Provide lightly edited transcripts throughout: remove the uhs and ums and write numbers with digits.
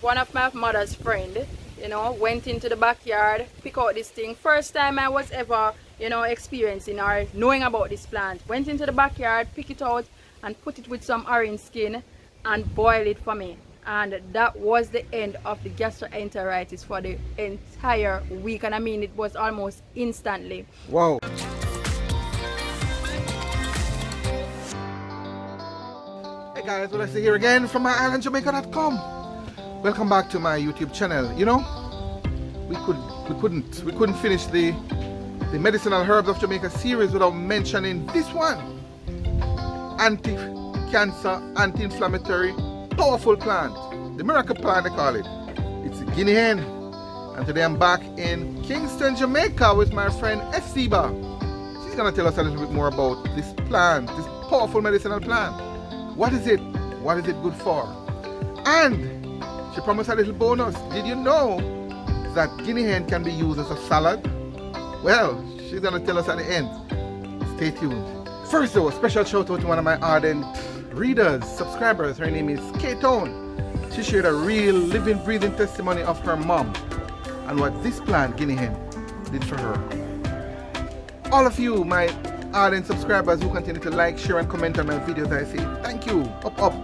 One of my mother's friend, went into the backyard, pick out this thing. First time I was ever, experiencing or knowing about this plant. Went into the backyard, pick it out and put it with some orange skin and boil it for me. And that was the end of the gastroenteritis for the entire week. And I mean, it was almost instantly. Wow. Hey guys, well, I see here again from My-Island-Jamaica.com. Welcome back to my YouTube channel. You know, we couldn't finish the Medicinal Herbs of Jamaica series without mentioning this one. Anti-cancer, anti-inflammatory, powerful plant. The miracle plant they call it. It's a Guinea Hen. And today I'm back in Kingston, Jamaica with my friend Esiba. She's gonna tell us a little bit more about this plant, this powerful medicinal plant. What is it? What is it good for? And she promised a little bonus. Did you know that Guinea Hen can be used as a salad? Well, she's gonna tell us at the end. Stay tuned. First though, a special shout out to one of my ardent readers, subscribers. Her name is K-Tone. She shared a real living, breathing testimony of her mom and what this plant, Guinea Hen, did for her. All of you, my ardent subscribers who continue to like, share and comment on my videos, I say thank you. Up, up.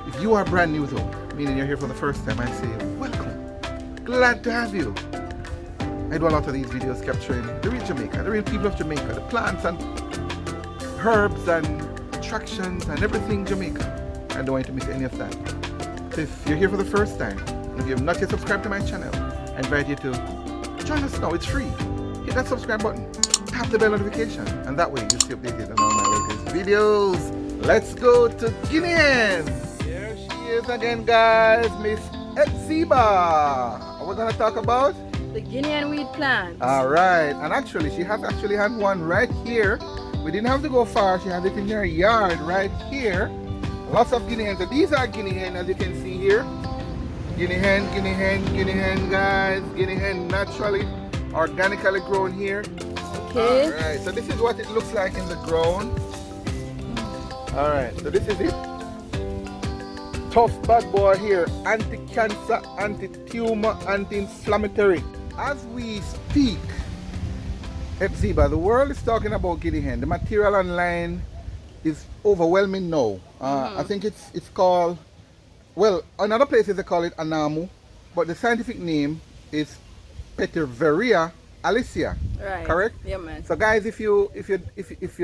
If you are brand new though, meaning you're here for the first time, I say welcome. Glad to have you. I do a lot of these videos capturing the real Jamaica, the real people of Jamaica, the plants and herbs and attractions and everything Jamaica. I don't want you to miss any of that. So if you're here for the first time, and if you have not yet subscribed to my channel, I invite you to join us now. It's free. Hit that subscribe button, tap the bell notification, and that way you'll stay updated on all my latest videos. Let's go to Guinea Hen. Here she is again, guys, Miss Esiba. We're gonna talk about The Guinea Hen weed plant. all right, and actually she has actually had one right here. We didn't have to go far. She has it in her yard right here. Lots of Guinea Hens. So these are Guinea Hen, as you can see here. Guinea Hen, Guinea Hen, Guinea Hen, guys. Guinea Hen naturally, organically grown here. Okay. All right, so this is what it looks like in the ground. All right, so this is it. Tough bad boy here. Anti-cancer, anti-tumor, anti-inflammatory. As we speak, Esiba, the world is talking about Guinea Hen. The material online is overwhelming now. I think it's called, well, in other places they call it Anamu, but the scientific name is Petiveria Alliacea. Right. Correct? Yeah, man. So guys, if you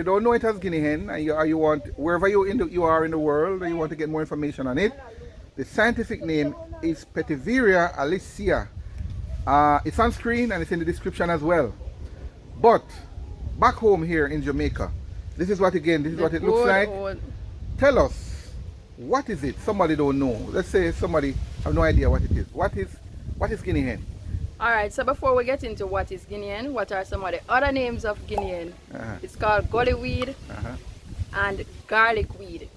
don't know it as Guinea Hen, and you want, wherever you are in the world and you want to get more information on it, the scientific name is Petiveria Alliacea. It's on screen and it's in the description as well. But back home here in Jamaica, this is what it looks like. Tell us, what is it? Somebody don't know. Let's say somebody have no idea what it is. What is Guinea Hen? Alright, so before we get into what is Guinea Hen, what are some of the other names of Guinea Hen? It's called gully weed and garlic weed.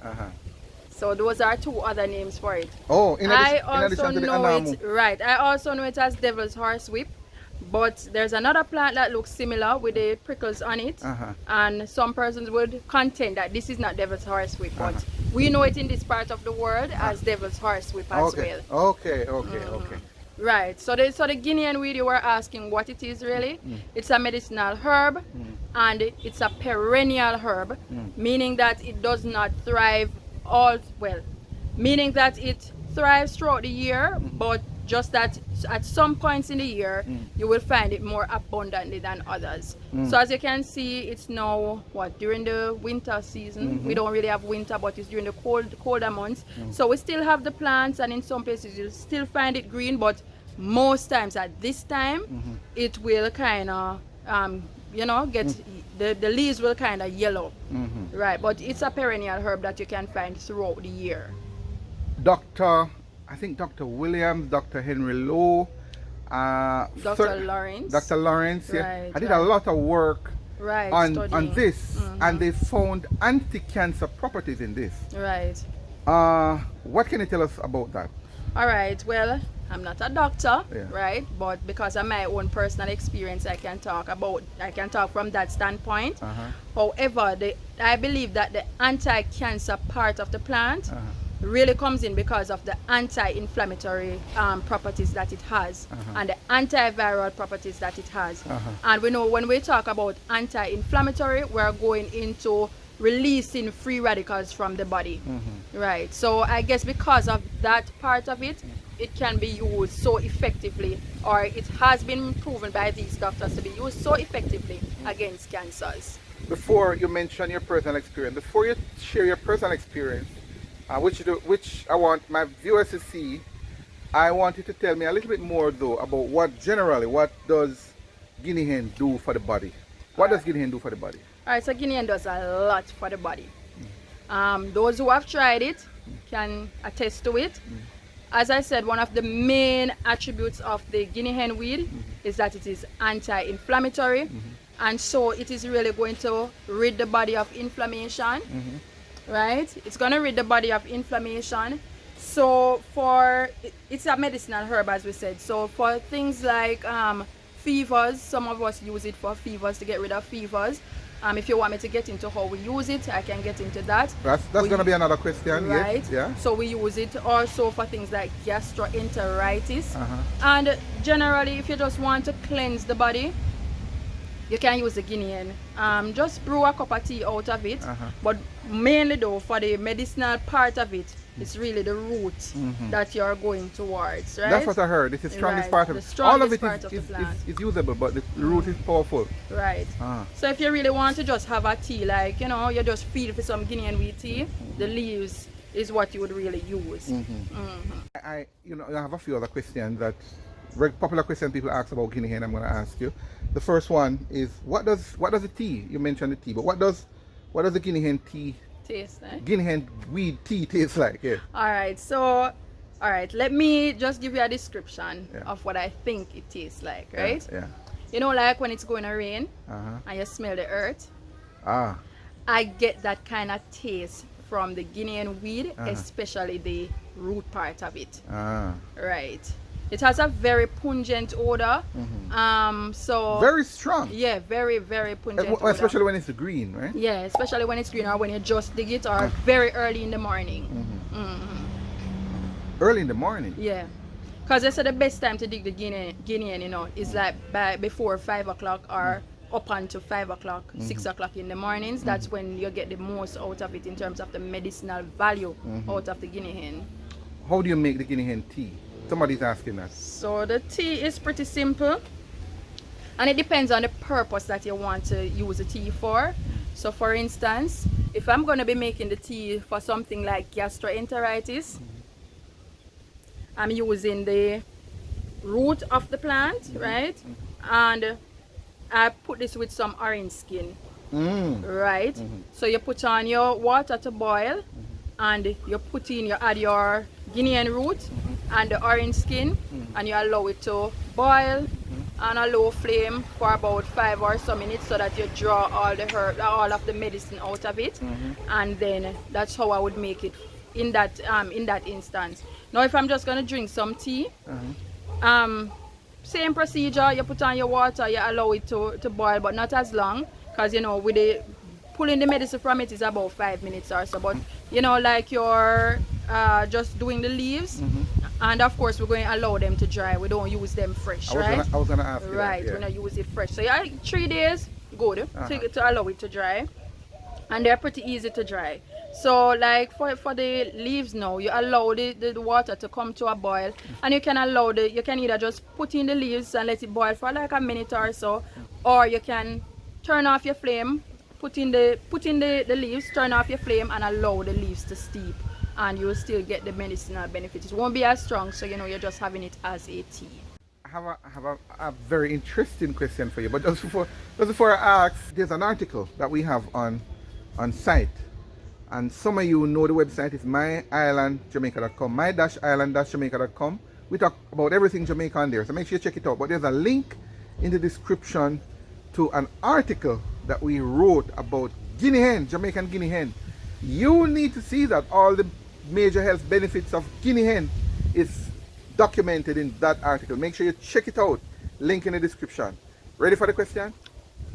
So those are two other names for it. Oh, in I addition to the know Anamu. it, right. I also know it as devil's horsewhip. But there's another plant that looks similar with the prickles on it, and some persons would contend that this is not devil's horsewhip, but we know it in this part of the world as devil's horsewhip as well. Okay. Right. So the Guinea Hen weed, you were asking what it is really. It's a medicinal herb, and it's a perennial herb, meaning that it does not thrive meaning that it thrives throughout the year, but just that at some points in the year you will find it more abundantly than others. So as you can see, it's now during the winter season. We don't really have winter, but it's during the colder months. So we still have the plants, and in some places you'll still find it green, but most times at this time it will kind of get the leaves will kind of yellow, right? But it's a perennial herb that you can find throughout the year. I think Dr. Williams, Dr. Henry Lowe, Dr. Lawrence. Dr. Lawrence, yeah. Right, I did a lot of work on this, and they found anti-cancer properties in this. Right. What can you tell us about that? All right. Well, I'm not a doctor, right? But because of my own personal experience, I can talk from that standpoint. However, I believe that the anti-cancer part of the plant really comes in because of the anti-inflammatory properties that it has and the antiviral properties that it has. And we know when we talk about anti-inflammatory, we're going into releasing free radicals from the body, right? So I guess because of that part of it, it can be used so effectively, or it has been proven by these doctors to be used so effectively against cancers. Before you mention your personal experience, before you share your personal experience, which I want my viewers to see, I want you to tell me a little bit more though about what does Guinea Hen do for the body? What does Guinea Hen do for the body? Alright, so Guinea Hen does a lot for the body. Those who have tried it can attest to it. As I said, one of the main attributes of the Guinea Hen weed is that it is anti-inflammatory, and so it is really going to rid the body of inflammation, right? It's going to rid the body of inflammation. So it's a medicinal herb, as we said. So for things like fevers, some of us use it for fevers, to get rid of fevers. If you want me to get into how we use it, I can get into that. That's going to be another question, right? Yes. Yeah. So we use it also for things like gastroenteritis. And generally, if you just want to cleanse the body, you can use the Guinea Hen. Just brew a cup of tea out of it. But mainly though, for the medicinal part of it, it's really the root that you're going towards, right? That's what I heard. It's the strongest part of it. All of it is usable, but the root is powerful. Right. So if you really want to just have a tea, like, you know, you just feel for some Guinea Hen wheat tea, the leaves is what you would really use. I have a few other questions that very popular questions people ask about Guinea Hen. I'm going to ask you. The first one is, what does the tea? You mentioned the tea, but what does the Guinea Hen tea taste like? Guinea Hen weed tea tastes like? Yeah. Alright, let me just give you a description of what I think it tastes like, right? Yeah. You know, like when it's going to rain and you smell the earth. I get that kind of taste from the Guinea Hen weed, especially the root part of it. Right. It has a very pungent odor. So very strong. Yeah, very, very pungent odor. Especially when it's green, right? Yeah, especially when it's green, or when you just dig it, or very early in the morning. Early in the morning? Yeah. Because they said the best time to dig the Guinea Hen, you know, is like before 5 o'clock or up until 5 o'clock, 6 o'clock in the mornings. That's when you get the most out of it in terms of the medicinal value out of the Guinea Hen. How do you make the Guinea Hen tea? Somebody's asking that. So the tea is pretty simple, and it depends on the purpose that you want to use the tea for. So for instance, if I'm going to be making the tea for something like gastroenteritis, I'm using the root of the plant, right? And I put this with some orange skin, right? So you put on your water to boil, and you add your Guinea Hen root and the orange skin, and you allow it to boil on a low flame for about 5 or so minutes, so that you draw all of the medicine out of it. And then that's how I would make it in that instance. Now if I'm just going to drink some tea, same procedure. You put on your water, you allow it to boil, but not as long, because you know, with the pulling the medicine from it is about 5 minutes or so. But you know, like you're just doing the leaves, and of course we're going to allow them to dry. We don't use them fresh, right? I was gonna ask you right, that, we're not use it fresh. So yeah, 3 days good to allow it to dry, and they're pretty easy to dry. So like for the leaves now, you allow the water to come to a boil, and you can either just put in the leaves and let it boil for like a minute or so, or you can turn off your flame, put in the leaves, turn off your flame, and allow the leaves to steep, and you'll still get the medicinal benefits. It won't be as strong, so you know, you're just having it as a tea. I have a very interesting question for you, but just before I ask, there's an article that we have on site, and some of you know the website is My-Island-Jamaica.com, My-Island-Jamaica.com. We talk about everything Jamaica on there, so make sure you check it out. But there's a link in the description to an article that we wrote about Guinea Hen, Jamaican Guinea Hen. You need to see that all the major health benefits of Guinea Hen is documented in that article. Make sure you check it out. Link in the description. Ready for the question?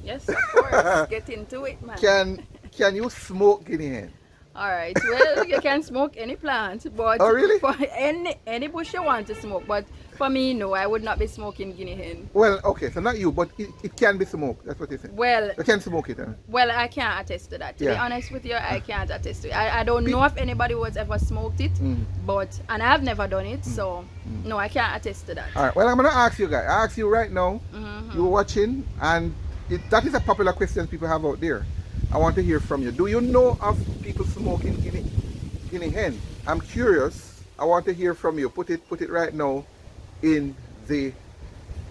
Yes, of course. Get into it, man. Can you smoke Guinea Hen? All right. Well, you can smoke any plant, but Oh, really? for any bush you want to smoke. But for me, no, I would not be smoking Guinea hen. Well, okay, so not you, but it can be smoked. That's what you said. Well, You can smoke it, huh? well, I can't attest to that. To be Yeah. honest with you, I can't attest to it. I don't know if anybody was ever smoked it, but and I've never done it, so no, I can't attest to that. All right. Well, I'm gonna ask you guys. I ask you right now. You're watching, and that is a popular question people have out there. I want to hear from you. Do you know of people smoking Guinea hen? I'm curious. I want to hear from you. Put it right now in the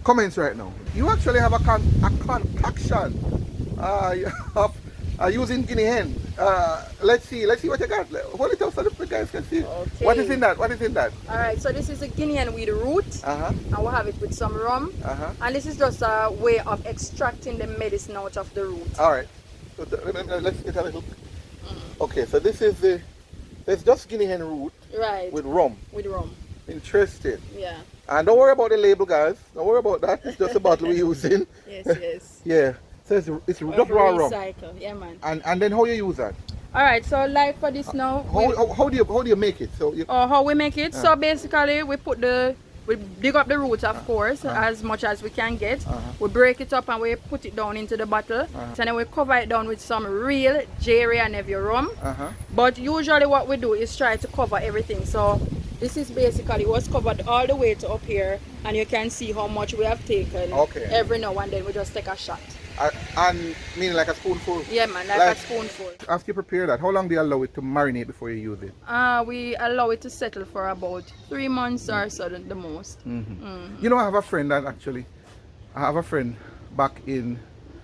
comments right now. You actually have a concoction using Guinea hen. Let's see what you got. Hold it up so the guys can see. Okay. What is in that? What is in that? All right, so this is a Guinea hen with root, and we'll have it with some rum, and this is just a way of extracting the medicine out of the root. All right. So let's get a little. Okay, so this is there's just Guinea hen root Right. with rum. With rum. Interesting. Yeah. And don't worry about the label, guys. Don't worry about that. It's just a bottle we're using. Yes, yes. Yeah. So it's just raw rum. Recycle. Yeah, man. And then how you use that? All right, so like for this now. How do you make it? So you, How we make it? So basically, we dig up the roots, of course, as much as we can get. We break it up and we put it down into the bottle. And then we cover it down with some real Jerry and Neville rum. But usually what we do is try to cover everything. So this is basically what's covered all the way to up here. And you can see how much we have taken every now and then. We just take a shot. and meaning like a spoonful? Yeah, man, like a spoonful. After you prepare that, how long do you allow it to marinate before you use it? We allow it to settle for about 3 months or so at the most. You know, I have a friend back in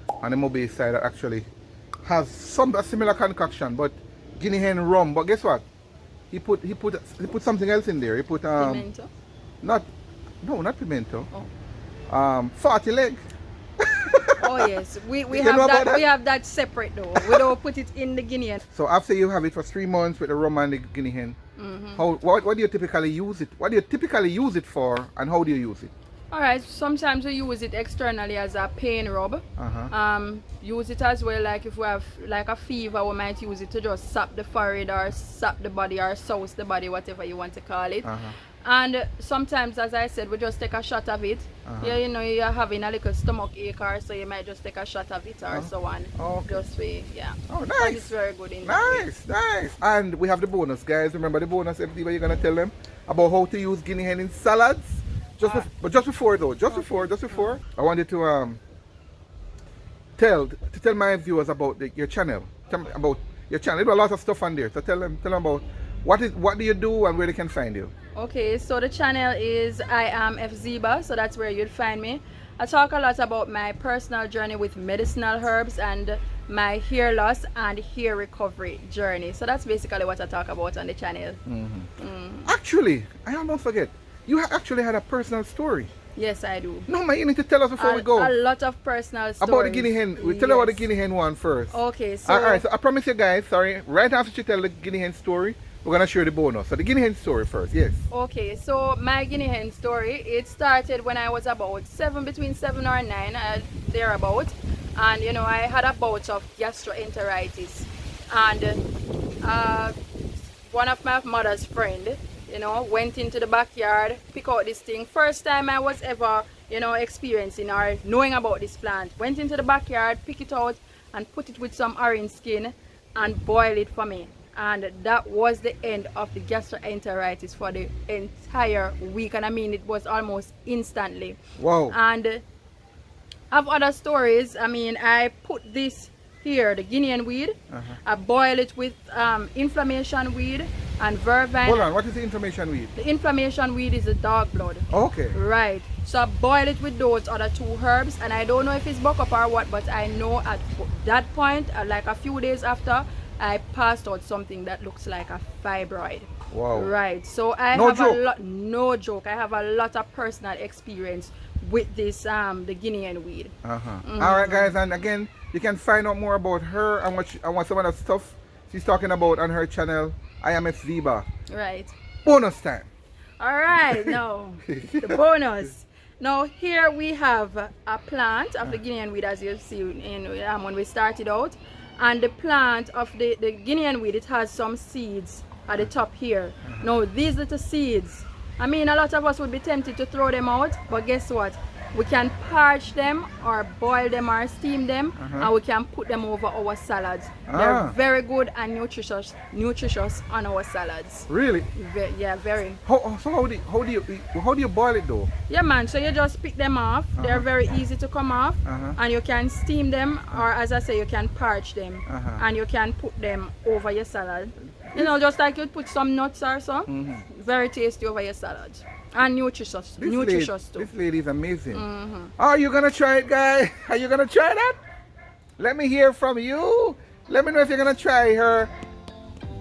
Anamu Bay side that actually has a similar concoction, but Guinea hen rum. But guess what? He put something else in there. He put Pimento? not pimento. Oh. 40 leg. Oh yes, we You have know that. about that? We have that separate though. We don't put it in the Guinea hen. So after you have it for 3 months with the rum and the Guinea hen, what do you typically use it? What do you typically use it for, and how do you use it? All right. Sometimes we use it externally as a pain rub. Use it as well, like if we have like a fever, we might use it to just sap the forehead or sap the body or souse the body, whatever you want to call it. And sometimes, as I said, we just take a shot of it. Yeah, you know, you're having a little stomach ache or so, you might just take a shot of it or so on. Just yeah. Oh, nice. But it's very good in Nice. And we have the bonus, guys. Remember the bonus, FD, where you're gonna tell them about how to use Guinea hen in salads. But just before, I wanted to tell my viewers about your channel. About your channel. You do a lot of stuff on there. So tell them about what do you do and where they can find you. Okay, so the channel is I am FZiba, so that's where you'd find me. I talk a lot about my personal journey with medicinal herbs and my hair loss and hair recovery journey. So that's basically what I talk about on the channel. Actually, I almost forget. You actually had a personal story. Yes, I do. No, man, you need to tell us before we go. A lot of personal stories. About the Guinea hen. We'll tell you about the Guinea hen one first. Okay, so... Alright, so I promise you guys, right after you tell the Guinea hen story, we're going to share the bonus. So the Guinea hen story first, yes. Okay, so my Guinea hen story, it started when I was about between 7 or 9, thereabout. And, you know, I had a bout of gastroenteritis. And one of my mother's friend, you know, went into the backyard, pick out this thing. First time I was ever, you know, experiencing or knowing about this plant. Went into the backyard, pick it out and put it with some orange skin and boil it for me. And that was the end of the gastroenteritis for the entire week. And I mean, it was almost instantly. Wow. And I have other stories. I mean, I put this here, the Guinea hen weed. I boil it with inflammation weed and vervine. Hold on, what is the inflammation weed? The inflammation weed is the dog blood. Okay. Right. So I boil it with those other 2 herbs, and I don't know if it's buck up or what, but I know at that point, like a few days after, I passed out something that looks like a fibroid. Wow. Right. So I no joke. I have a lot of personal experience with this the Guinea hen weed. Alright guys, and again, you can find out more about her and what some of the stuff she's talking about on her channel, I am FZiba. Right. Bonus time. Alright, now the bonus. Now here we have a plant of the Guinea hen weed, as you see when we started out. And the plant of the Guinea Hen weed, it has some seeds at the top here. Now these little seeds, I mean, a lot of us would be tempted to throw them out, but guess what? We can parch them or boil them or steam them, and we can put them over our salads. They're very good and nutritious on our salads. Really? Yeah, very. How do you boil it though? Yeah, man. So you just pick them off. They're very easy to come off, and you can steam them, or as I say, you can parch them, and you can put them over your salad. You know, just like you'd put some nuts or so. Very tasty over your salad. And nutritious too. This lady is amazing. Are you gonna try it, guy? Are you gonna try that? Let me hear from you. Let me know if you're gonna try her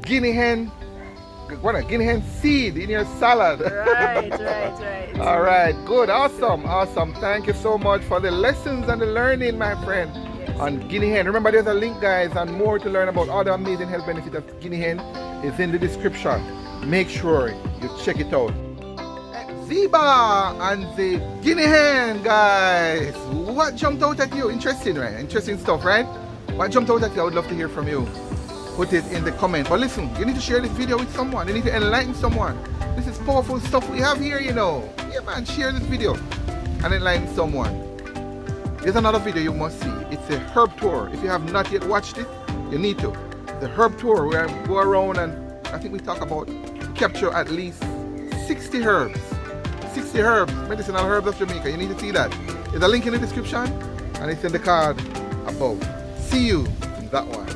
Guinea Hen seed in your salad. Right. All right, good, awesome. Thank you so much for the lessons and the learning, my friend, on Guinea Hen. Remember, there's a link, guys, and more to learn about all the amazing health benefits of Guinea Hen is in the description. Make sure you check it out. Ziba and the Guinea Hen, guys. What jumped out at you? Interesting, right? Interesting stuff, right? What jumped out at you? I would love to hear from you. Put it in the comment. But listen, you need to share this video with someone. You need to enlighten someone. This is powerful stuff we have here, you know. Yeah, man, share this video and enlighten someone. Here's another video you must see. It's a herb tour. If you have not yet watched it, you need to. The herb tour where I go around and I think we talk about capture at least 60 herbs. 60 herbs, medicinal herbs of Jamaica. You need to see that. There's a link in the description and it's in the card above. See you in that one.